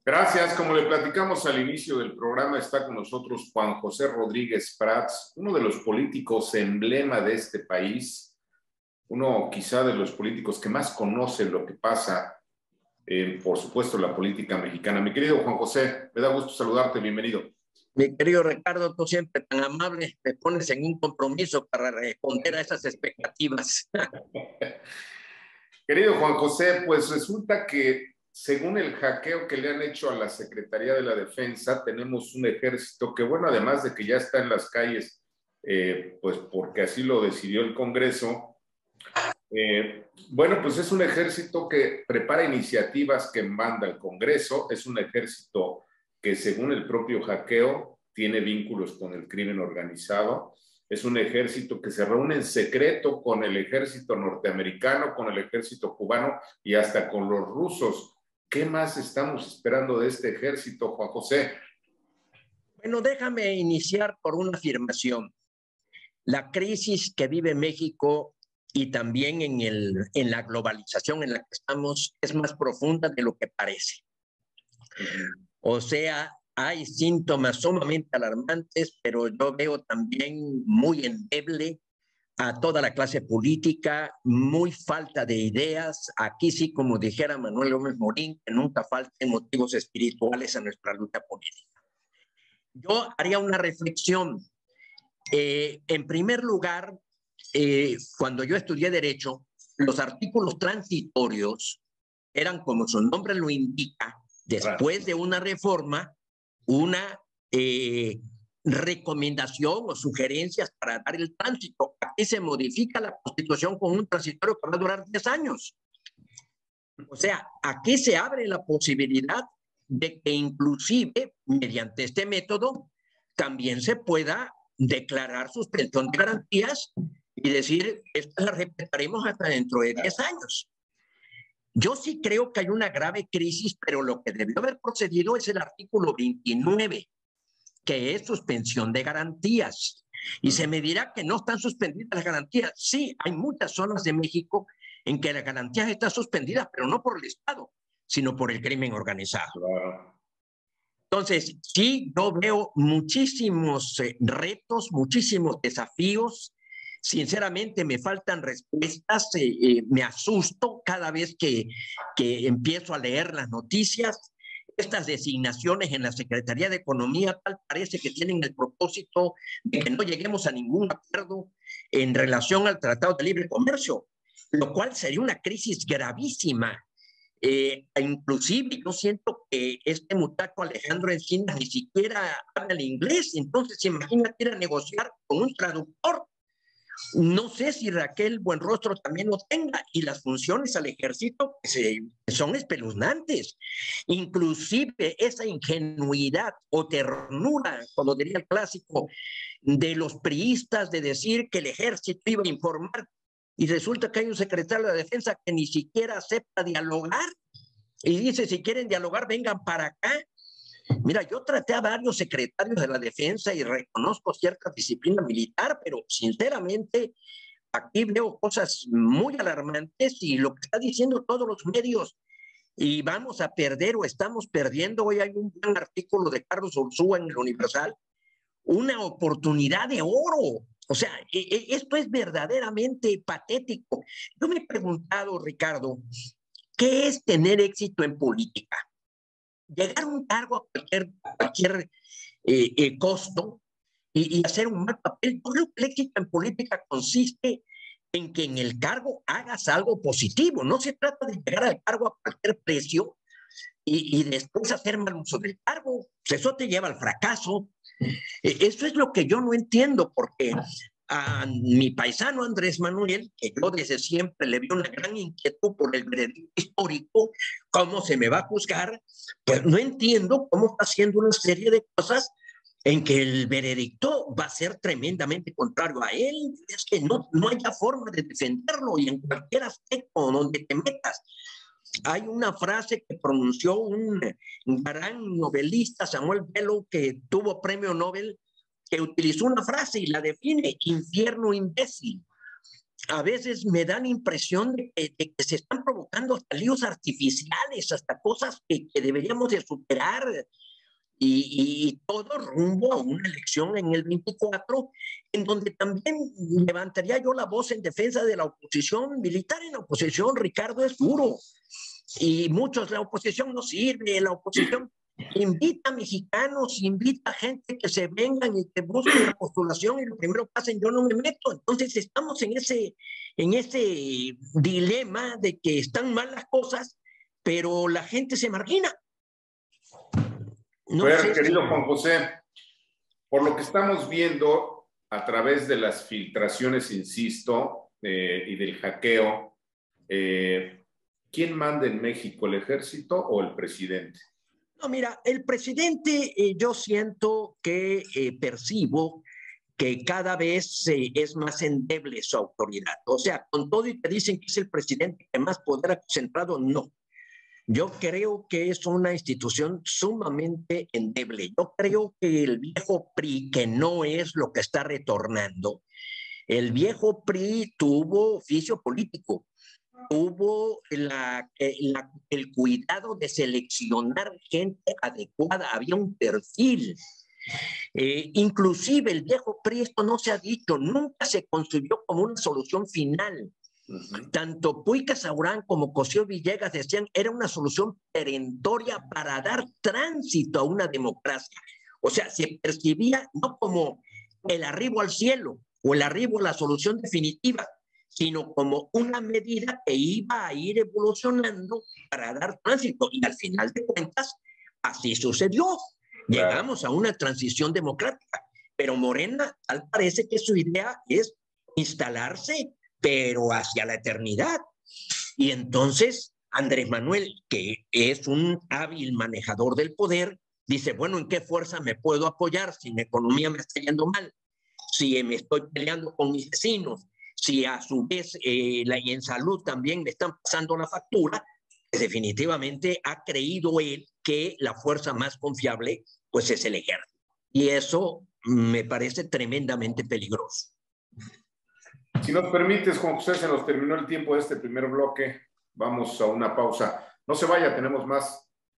Gracias. Como le platicamos al inicio del programa, está con nosotros Juan José Rodríguez Prats, uno de los políticos emblema de este país, uno quizá de los políticos que más conoce lo que pasa, por supuesto, la política mexicana. Mi querido Juan José, me da gusto saludarte, bienvenido. Mi querido Ricardo, tú siempre tan amable, me pones en un compromiso para responder a esas expectativas. Querido Juan José, pues resulta que según el hackeo que le han hecho a la Secretaría de la Defensa, tenemos un ejército que, bueno, además de que ya está en las calles, pues porque así lo decidió el Congreso, bueno, pues es un ejército que prepara iniciativas que manda el Congreso, es un ejército que según el propio hackeo tiene vínculos con el crimen organizado, es un ejército que se reúne en secreto con el ejército norteamericano, con el ejército cubano y hasta con los rusos. ¿Qué más estamos esperando de este ejército, Juan José? Bueno, déjame iniciar por una afirmación. La crisis que vive México y también en la globalización en la que estamos es más profunda de lo que parece. O sea, hay síntomas sumamente alarmantes, pero yo veo también muy endeble a toda la clase política, muy falta de ideas. Aquí sí, como dijera Manuel Gómez Morín, que nunca falten motivos espirituales a nuestra lucha política. Yo haría una reflexión. En primer lugar, cuando yo estudié Derecho, los artículos transitorios eran, como su nombre lo indica, después de una reforma, una recomendación o sugerencias para dar el tránsito. Aquí se modifica la Constitución con un transitorio que va a durar 10 años. O sea, aquí se abre la posibilidad de que inclusive mediante este método también se pueda declarar suspensión de garantías y decir, esta la respetaremos hasta dentro de 10 años. Yo sí creo que hay una grave crisis, pero lo que debió haber procedido es el artículo 29, que es suspensión de garantías. Y se me dirá que no están suspendidas las garantías. Sí, hay muchas zonas de México en que las garantías están suspendidas, pero no por el Estado, sino por el crimen organizado. Claro. Entonces, sí, yo veo muchísimos retos, muchísimos desafíos. Sinceramente, me faltan respuestas. Me asusto cada vez que empiezo a leer las noticias. Estas designaciones en la Secretaría de Economía tal parece que tienen el propósito de que no lleguemos a ningún acuerdo en relación al Tratado de Libre Comercio, lo cual sería una crisis gravísima. Inclusive yo siento que este muchacho Alejandro Encinas ni siquiera habla el inglés, entonces imagínate ir a negociar con un traductor. No sé si Raquel Buenrostro también lo tenga, y las funciones al ejército son espeluznantes. Inclusive esa ingenuidad o ternura, como diría el clásico, de los priistas de decir que el ejército iba a informar, y resulta que hay un secretario de Defensa que ni siquiera acepta dialogar y dice, si quieren dialogar, vengan para acá. Mira, yo traté a varios secretarios de la Defensa y reconozco cierta disciplina militar, pero sinceramente aquí veo cosas muy alarmantes y lo que está diciendo todos los medios, y vamos a perder o estamos perdiendo. Hoy hay un gran artículo de Carlos Ursúa en el Universal, una oportunidad de oro. O sea, esto es verdaderamente patético. Yo me he preguntado, Ricardo, ¿qué es tener éxito en política? Llegar a un cargo a cualquier costo y hacer un mal papel. Yo creo que el éxito en política consiste en que en el cargo hagas algo positivo. No se trata de llegar al cargo a cualquier precio y después hacer mal uso del cargo. Eso te lleva al fracaso. Eso es lo que yo no entiendo, porque a mi paisano Andrés Manuel, que yo desde siempre le vi una gran inquietud por el veredicto histórico, ¿cómo se me va a juzgar? Pues no entiendo cómo está haciendo una serie de cosas en que el veredicto va a ser tremendamente contrario a él. Es que no haya forma de defenderlo, y en cualquier aspecto donde te metas. Hay una frase que pronunció un gran novelista, Samuel Bellow, que tuvo premio Nobel, que utilizó una frase y la define: infierno imbécil. a veces me da la impresión de que se están provocando hasta líos artificiales, hasta cosas que deberíamos de superar y todo rumbo a una elección en el 24, en donde también levantaría yo la voz en defensa de la oposición. Militar en la oposición, Ricardo, es duro. Y muchos, la oposición no sirve, la oposición invita a mexicanos, invita a gente que se vengan y que busquen la postulación y lo primero que hacen, yo no me meto. Entonces estamos en ese dilema de que están mal las cosas, pero la gente se margina. No sé, querido Juan José, por lo que estamos viendo a través de las filtraciones, insisto, y del hackeo, ¿quién manda en México, el ejército o el presidente? No, mira, el presidente, yo siento que percibo que cada vez es más endeble su autoridad. O sea, con todo y te dicen que es el presidente que más poder ha concentrado, no. Yo creo que es una institución sumamente endeble. Yo creo que el viejo PRI, que no es lo que está retornando, el viejo PRI tuvo oficio político, tuvo el cuidado de seleccionar gente adecuada, había un perfil. Inclusive el viejo PRI, esto no se ha dicho, nunca se construyó como una solución final. Tanto Puig Casaurán como Cosío Villegas decían era una solución perentoria para dar tránsito a una democracia. O sea, se percibía no como el arribo al cielo o el arribo a la solución definitiva, sino como una medida que iba a ir evolucionando para dar tránsito. Y al final de cuentas, así sucedió. Llegamos a una transición democrática, pero Morena, tal parece que su idea es instalarse pero hacia la eternidad. Y entonces Andrés Manuel, que es un hábil manejador del poder, dice, bueno, ¿en qué fuerza me puedo apoyar si mi economía me está yendo mal? Si me estoy peleando con mis vecinos, si a su vez y en salud también me están pasando la factura, pues definitivamente ha creído él que la fuerza más confiable pues es el ejército. Y eso me parece tremendamente peligroso. Si nos permites, Juan José, se nos terminó el tiempo de este primer bloque. Vamos a una pausa. No se vaya, tenemos más.